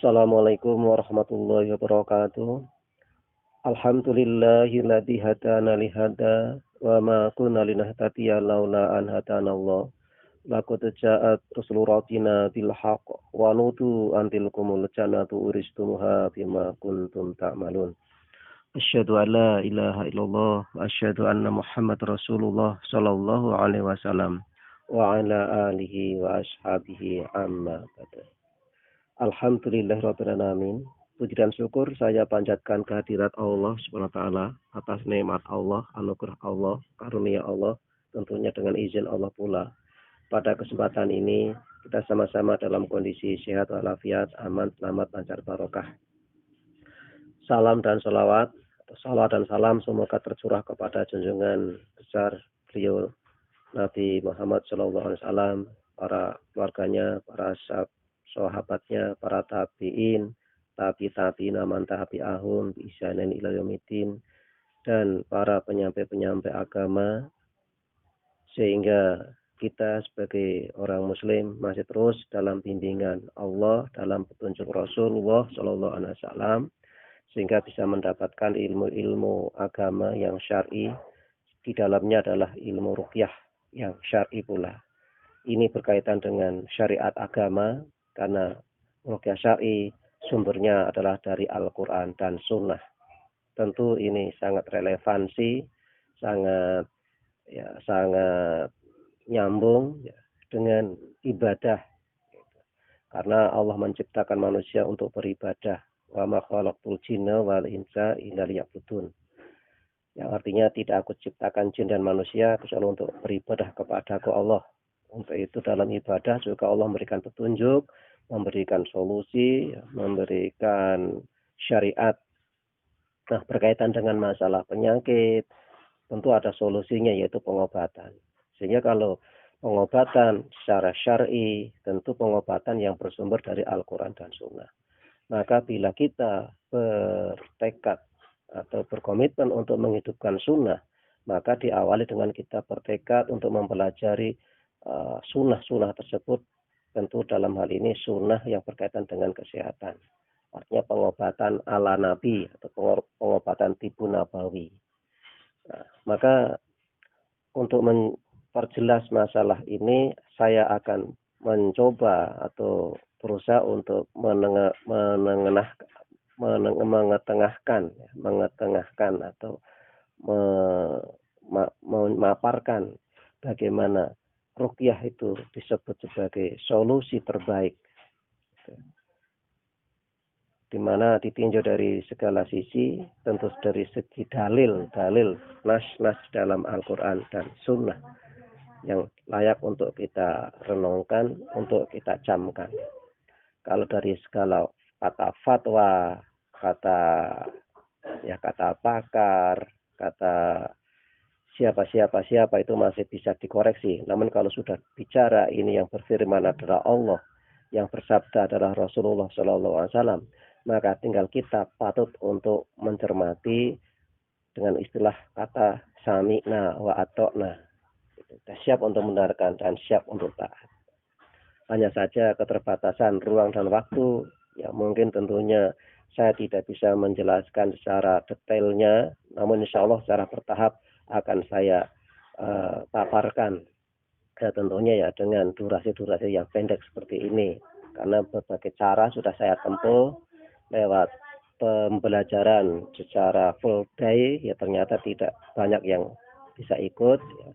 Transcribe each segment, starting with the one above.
Assalamualaikum warahmatullahi wabarakatuh. Alhamdulillahilladzi hadana li hada wa ma kunna linahtadiya laula an hadanallah. Laqad ja'at rusulu rabbina bil haqq wa nudu antil kumul jannatu uristumuha bima kuntum ta'malun. Asyhadu an la ilaha illallah wa asyhadu anna Muhammad Rasulullah sallallahu alaihi wasallam wa ala alihi wa ashabihi amma ba'du. Alhamdulillahirabbil alamin. Puji dan syukur saya panjatkan kehadirat Allah Subhanahu wa taala atas nikmat Allah, anugerah Allah, karunia Allah, tentunya dengan izin Allah pula. Pada kesempatan ini kita sama-sama dalam kondisi sehat walafiat, aman, selamat, lancar, barokah. Salam dan salawat, salawat dan salam semoga tercurah kepada junjungan besar beliau Nabi Muhammad SAW, para keluarganya, para sahabatnya, para tabi'in, tabi'ina man tabi'ahum bi ihsanin ila yaumil, dan para penyampai-penyampai agama, sehingga kita sebagai orang muslim masih terus dalam bimbingan Allah, dalam petunjuk Rasulullah sallallahu alaihi wasallam, sehingga bisa mendapatkan ilmu-ilmu agama yang syar'i. Di dalamnya adalah ilmu ruqyah yang syar'i pula. Ini berkaitan dengan syariat agama, karena ruqyah syar'i sumbernya adalah dari Al-Quran dan Sunnah. Tentu ini sangat relevansi, sangat nyambung dengan ibadah. Karena Allah menciptakan manusia untuk beribadah. Wa ma khalaqtul jinna wal insa illa liya'budun. Yang artinya tidak aku ciptakan jin dan manusia kecuali untuk beribadah kepadaku Allah. Untuk itu dalam ibadah juga Allah memberikan petunjuk, memberikan solusi, memberikan syariat. Nah, berkaitan dengan masalah penyakit, tentu ada solusinya, yaitu pengobatan. Sehingga kalau pengobatan secara syar'i, tentu pengobatan yang bersumber dari Al-Quran dan Sunnah. Maka bila kita bertekad atau berkomitmen untuk menghidupkan sunnah, maka diawali dengan kita bertekad untuk mempelajari sunnah-sunnah tersebut, tentu dalam hal ini sunnah yang berkaitan dengan kesehatan. Artinya pengobatan ala Nabi atau pengobatan tibu nabawi. Nah, maka untuk memperjelas masalah ini, saya akan mencoba atau berusaha untuk mengetengahkan atau memaparkan bagaimana ruqyah itu disebut sebagai solusi terbaik, di mana ditinjau dari segala sisi, tentu dari segi dalil, nas dalam Al-Quran dan Sunnah yang layak untuk kita renungkan, untuk kita camkan. Kalau dari segala kata fatwa, kata pakar, kata siapa itu masih bisa dikoreksi. Namun kalau sudah bicara ini yang berfirman adalah Allah, yang bersabda adalah Rasulullah SAW, maka tinggal kita patut untuk mencermati dengan istilah kata sami'na wa ata'na. Kita siap untuk mendengarkan dan siap untuk taat. Hanya saja keterbatasan ruang dan waktu, ya mungkin tentunya saya tidak bisa menjelaskan secara detailnya, namun insya Allah secara bertahap akan saya paparkan, ya tentunya ya dengan durasi-durasi yang pendek seperti ini, karena berbagai cara sudah saya tempuh lewat pembelajaran secara full day, ya ternyata tidak banyak yang bisa ikut, ya.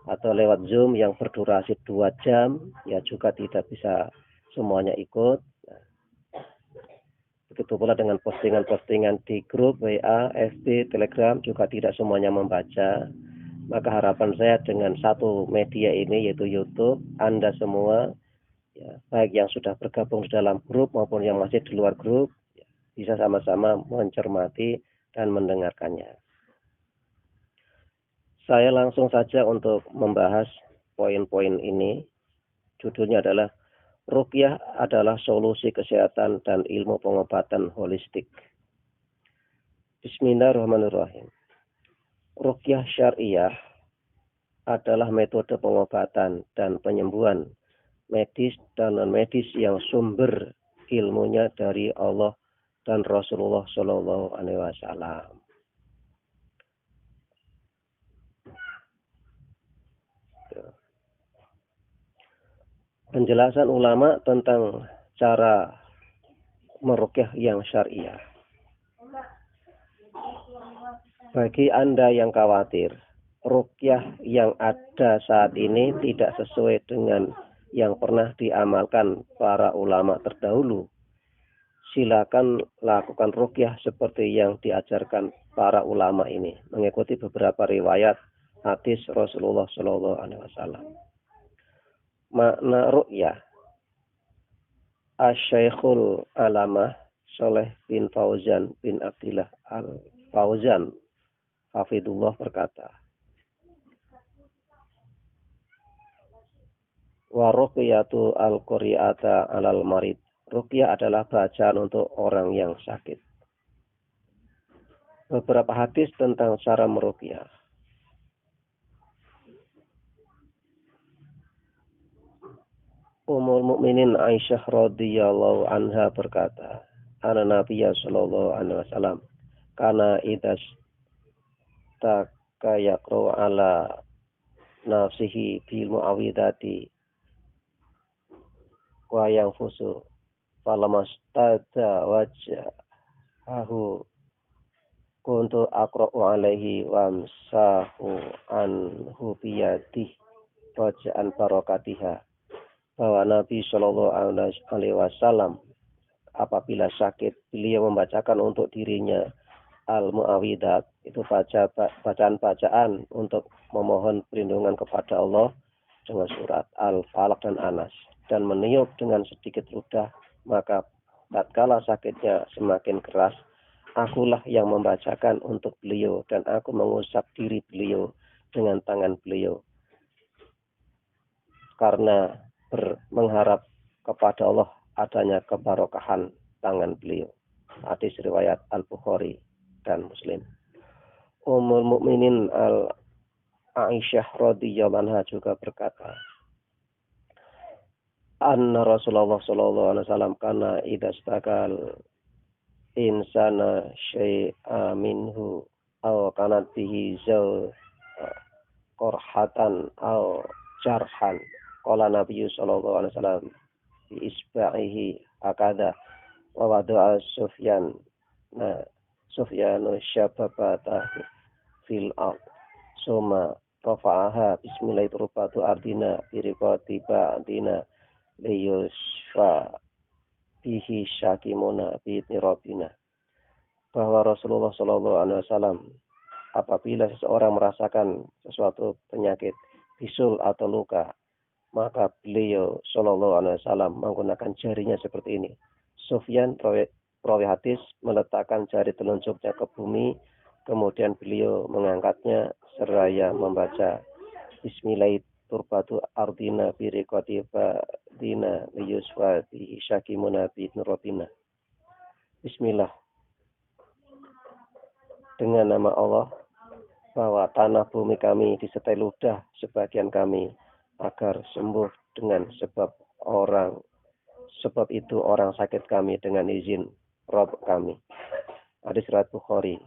Atau lewat Zoom yang berdurasi 2 jam, ya juga tidak bisa semuanya ikut. Nah, begitu pula dengan postingan-postingan di grup WA, FB, Telegram juga tidak semuanya membaca. Maka harapan saya dengan satu media ini, yaitu YouTube, Anda semua, ya, baik yang sudah bergabung di dalam grup maupun yang masih di luar grup, ya, bisa sama-sama mencermati dan mendengarkannya. Saya langsung saja untuk membahas poin-poin ini. Judulnya adalah ruqyah adalah solusi kesehatan dan ilmu pengobatan holistik. Bismillahirrahmanirrahim. Ruqyah syariah adalah metode pengobatan dan penyembuhan medis dan non-medis yang sumber ilmunya dari Allah dan Rasulullah Shallallahu Alaihi Wasallam. Penjelasan ulama tentang cara meruqyah yang syariah. Bagi Anda yang khawatir, ruqyah yang ada saat ini tidak sesuai dengan yang pernah diamalkan para ulama terdahulu, silakan lakukan ruqyah seperti yang diajarkan para ulama ini, mengikuti beberapa riwayat hadis Rasulullah Shallallahu Alaihi Wasallam. Makna ruqyah. Asy-Syaikhul Alamah Shalih bin Fauzan bin Abdillah Al-Fauzan Hafidullah berkata, wa ruqyatu al-qari'ata 'alal marid. Ruqyah adalah bacaan untuk orang yang sakit. Beberapa hadis tentang cara meruqyah. Ummul Mukminin Aisyah radhiyallahu anha berkata, "Ana Nabiyya sallallahu alaihi wasallam kana idas takayaqru ala nafsihi bil muawwidati wa yanfusu falamastata wajhahu kuntu aqra'u alaihi wamsahu anhu biyadihi waja'an barakatiha." Bahwa Nabi Shallallahu Alaihi Wasallam apabila sakit, beliau membacakan untuk dirinya al-mu'awidat, itu bacaan-bacaan untuk memohon perlindungan kepada Allah dengan surat Al-Falaq dan Anas, dan meniup dengan sedikit ludah. Maka tatkala sakitnya semakin keras, akulah yang membacakan untuk beliau, dan aku mengusap diri beliau dengan tangan beliau karena mengharap kepada Allah adanya kebarokahan tangan beliau. Hadis riwayat Al-Bukhari dan Muslim. Ummul Mukminin Aisyah radhiyallahu anha juga berkata, anna Rasulullah sallallahu alaihi wasallam kana idza istakal insana syai'a minhu aw kanat bihi zaw qorhatan aw jarhan. Qala Nabi sallallahu alaihi wasallam bi isba'ihi akada wa wada'a Sufyanu syababata fil ard summa rafa'aha bismillahirrahmanirrahim ardina biriqati ba'dina liyusfa bihi syakimuna bi'idni rabbina. Bahwa Rasulullah sallallahu alaihi wasallam apabila seseorang merasakan sesuatu penyakit, bisul atau luka, maka beliau Shallallahu Alaihi Wasallam menggunakan jarinya seperti ini. Sufyan perawi hadis meletakkan jari telunjuknya ke bumi, kemudian beliau mengangkatnya seraya membaca Bismillahirrahmanirrahim ardina biriqati dina liyusfa bi syakimuna bi nurabina. Bismillah, dengan nama Allah, bahwa tanah bumi kami disertai ludah sebagian kami, agar sembuh dengan sebab itu orang sakit kami dengan izin Rabb kami. Hadis riwayat Bukhari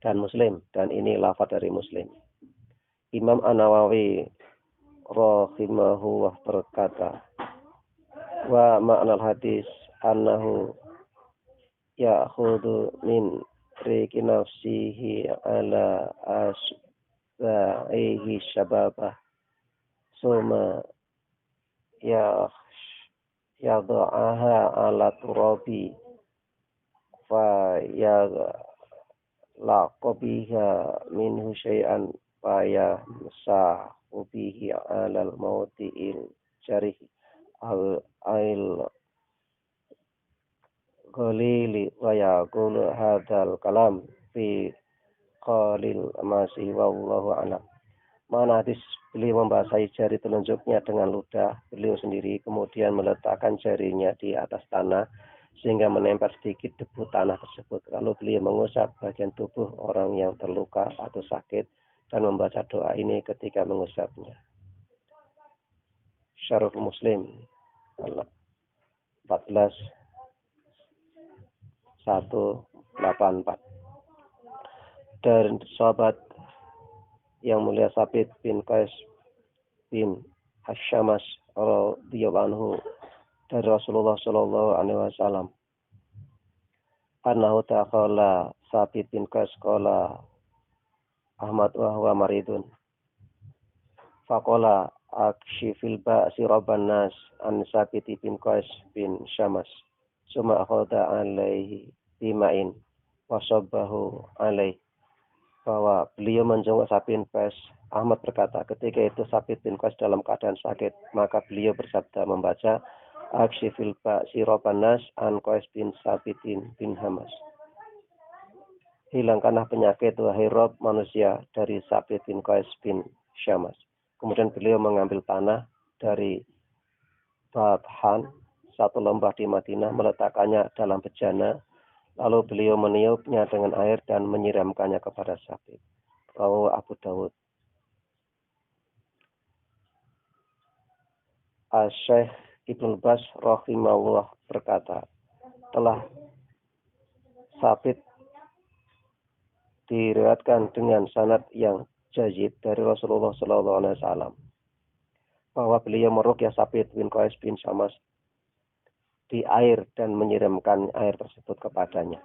dan Muslim, dan ini lafaz dari Muslim. Imam An-Nawawi rahimahullah berkata, wa ma'nal hadis annahu ya'khudhu min riqi nafsihi ala asba'ihi syababah suma yadha'aha ala turabi fa yalaqabiha minhu syai'an fa yamsahu bihi ala al-mawti'il jarih al-ail qalili wa yaqulu hadzal kalam fi qalil masih wallahu a'lam. Mana hadis beliau membasahi jari telunjuknya dengan ludah beliau sendiri, kemudian meletakkan jarinya di atas tanah sehingga menempel sedikit debu tanah tersebut. Lalu beliau mengusap bagian tubuh orang yang terluka atau sakit dan membaca doa ini ketika mengusapnya. Syarah Muslim. 14:184. Dan sahabat yang mulia Sabit bin Qais bin Asyamas radhiyallahu anhu dari Rasulullah sallallahu alaihi wasallam, annahu taqala Sabit bin Qais qala Ahmad wa huwa maridun faqala akshifil ba'si rabban nas an Sabit bin Qais bin Syamas summa akhadha alaihi bima'in wa sabbahu alaihi, bahwa beliau menjenguk Sabit bin Qais. Ahmad berkata, ketika itu Sabit bin Qais dalam keadaan sakit, maka beliau bersabda membaca akshifil ba'si rabban nas an Qais bin Sabit bin Hamas, hilangkanlah penyakit wahai Rob manusia dari Sabit bin Qais bin Syamas. Kemudian beliau mengambil tanah dari Babhan, satu lembah di Madinah, meletakkannya dalam bejana, lalu beliau meniupnya dengan air dan menyiramkannya kepada Sabit. Rawahu Abu Dawud. Asy-Syaikh Ibnu Baz rahimahullah berkata, telah Sabit diriwayatkan dengan sanad yang jayyid dari Rasulullah sallallahu alaihi wasallam bahwa beliau meruqyah Sabit bin Qais bin Syamas di air dan menyiramkan air tersebut kepadanya.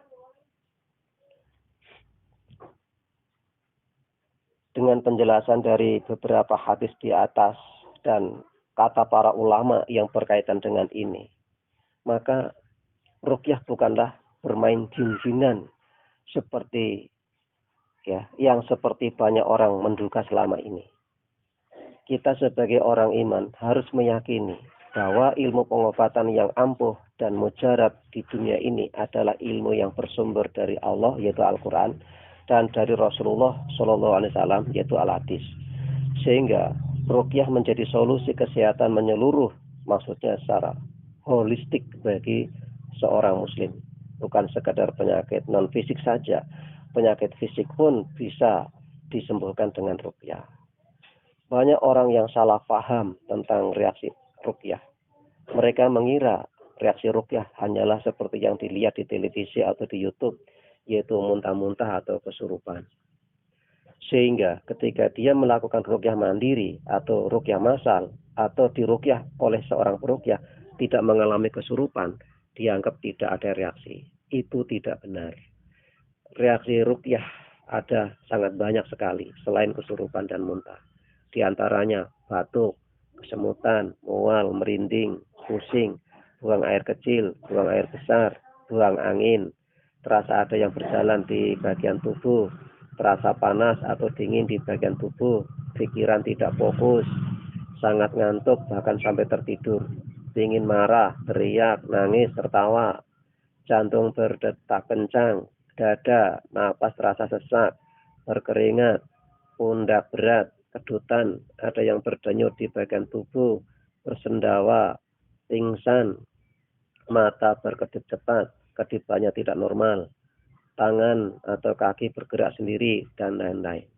Dengan penjelasan dari beberapa hadis di atas dan kata para ulama yang berkaitan dengan ini, maka ruqyah bukanlah bermain jin-jinan seperti yang seperti banyak orang menduga selama ini. Kita sebagai orang iman harus meyakini bahwa ilmu pengobatan yang ampuh dan mujarab di dunia ini adalah ilmu yang bersumber dari Allah, yaitu Al-Quran, dan dari Rasulullah Shallallahu Alaihi Wasallam, yaitu Al-Hadis. Sehingga ruqyah menjadi solusi kesehatan menyeluruh, maksudnya secara holistik bagi seorang muslim. Bukan sekadar penyakit non fisik saja, penyakit fisik pun bisa disembuhkan dengan ruqyah. Banyak orang yang salah paham tentang reaksi ruqyah. Mereka mengira reaksi ruqyah hanyalah seperti yang dilihat di televisi atau di YouTube, yaitu muntah-muntah atau kesurupan. Sehingga ketika dia melakukan ruqyah mandiri atau ruqyah massal atau diruqyah oleh seorang peruqyah tidak mengalami kesurupan, dianggap tidak ada reaksi. Itu tidak benar. Reaksi ruqyah ada sangat banyak sekali selain kesurupan dan muntah. Di antaranya batuk, kesemutan, mual, merinding, pusing, buang air kecil, buang air besar, buang angin, terasa ada yang berjalan di bagian tubuh, terasa panas atau dingin di bagian tubuh, pikiran tidak fokus, sangat ngantuk bahkan sampai tertidur, ingin marah, teriak, nangis, tertawa, jantung berdetak kencang, dada, napas terasa sesak, berkeringat, pundak berat, kedutan, ada yang berdenyut di bagian tubuh, bersendawa, pingsan, mata berkedip cepat, kedipannya tidak normal, tangan atau kaki bergerak sendiri, dan lain-lain.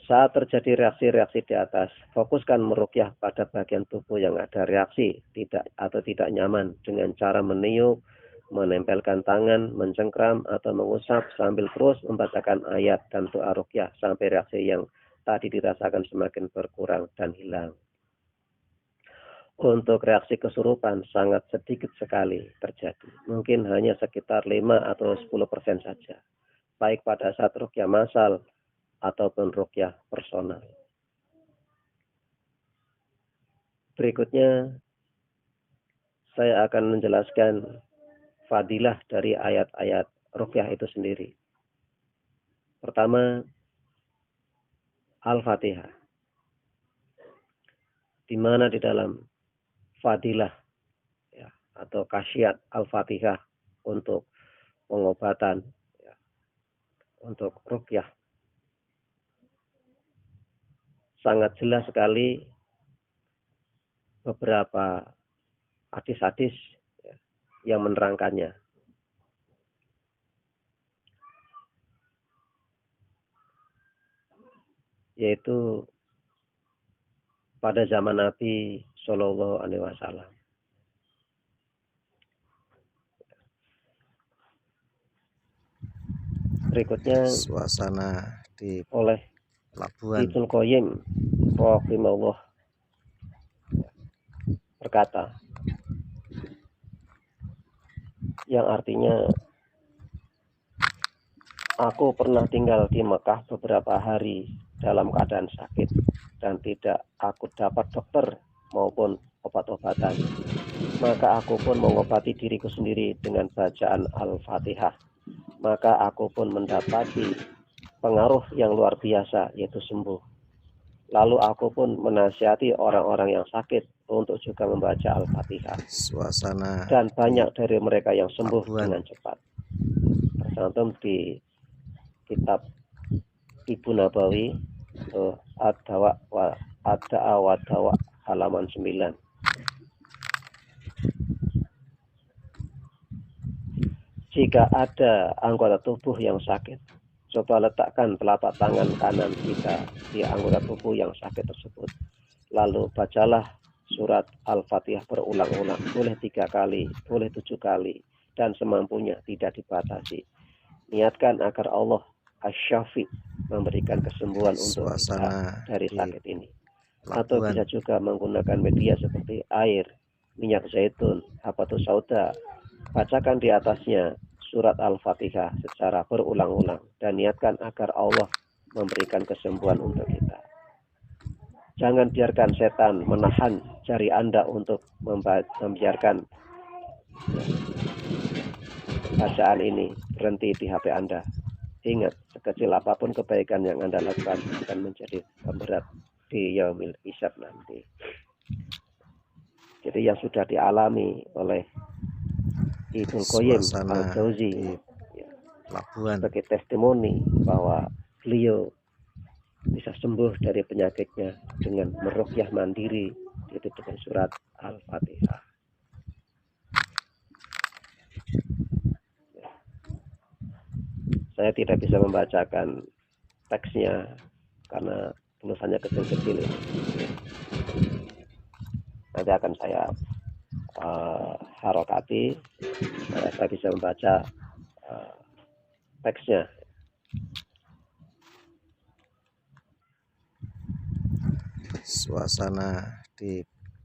Saat terjadi reaksi-reaksi di atas, fokuskan meruqyah pada bagian tubuh yang ada reaksi tidak nyaman dengan cara meniup, menempelkan tangan, mencengkram atau mengusap sambil terus membacakan ayat dan doa ruqyah sampai reaksi yang tadi dirasakan semakin berkurang dan hilang. Untuk reaksi kesurupan sangat sedikit sekali terjadi. Mungkin hanya sekitar 5 atau 10% saja. Baik pada saat ruqyah massal ataupun ruqyah personal. Berikutnya saya akan menjelaskan fadilah dari ayat-ayat ruqyah itu sendiri. Pertama, Al-Fatihah. Di mana di dalam fadilah atau khasiat Al-Fatihah untuk pengobatan, untuk ruqyah, sangat jelas sekali beberapa hadis-hadis yang menerangkannya. Yaitu pada zaman Nabi Shallallahu Alaihi Wasallam. Berikutnya Suasana di oleh pelabuhan. Ibnu Qayyim rahimahullah berkata, yang artinya, aku pernah tinggal di Mekah beberapa hari dalam keadaan sakit dan tidak aku dapat dokter maupun obat-obatan. Maka aku pun mengobati diriku sendiri dengan bacaan Al-Fatihah. Maka aku pun mendapati pengaruh yang luar biasa, yaitu sembuh. Lalu aku pun menasihati orang-orang yang sakit untuk juga membaca Al-Fatihah. Suasana Dan banyak dari mereka yang sembuh pelabuhan. dengan cepat. Tercantum di kitab Ibu Nabawi, Ad-Dawa wa Dawa halaman 9. Jika ada anggota tubuh yang sakit, coba letakkan telapak tangan kanan kita di anggota tubuh yang sakit tersebut. Lalu bacalah surat Al-Fatihah berulang-ulang, boleh 3 kali, boleh 7 kali, dan semampunya, tidak dibatasi. Niatkan agar Allah Asy-Syafi memberikan kesembuhan untuk kita dari sakit ini. Atau bisa juga menggunakan media seperti air, minyak zaitun, habatus sauda. Bacakan di atasnya surat Al-Fatihah secara berulang-ulang dan niatkan agar Allah memberikan kesembuhan untuk kita. Jangan biarkan setan menahan jari Anda untuk membiarkan bacaan ini berhenti di HP Anda. Ingat, sekecil apapun kebaikan yang Anda lakukan akan menjadi pemberat di yaumil hisab nanti. Jadi yang sudah dialami oleh Ibnu Qayyim Al-Jauzi sebagai testimoni bahwa beliau bisa sembuh dari penyakitnya dengan meruqyah mandiri, yaitu dengan surat Al-Fatihah. Saya tidak bisa membacakan teksnya karena tulisannya kecil-kecil ini. Nanti akan saya harokati supaya saya bisa membaca teksnya. Suasana di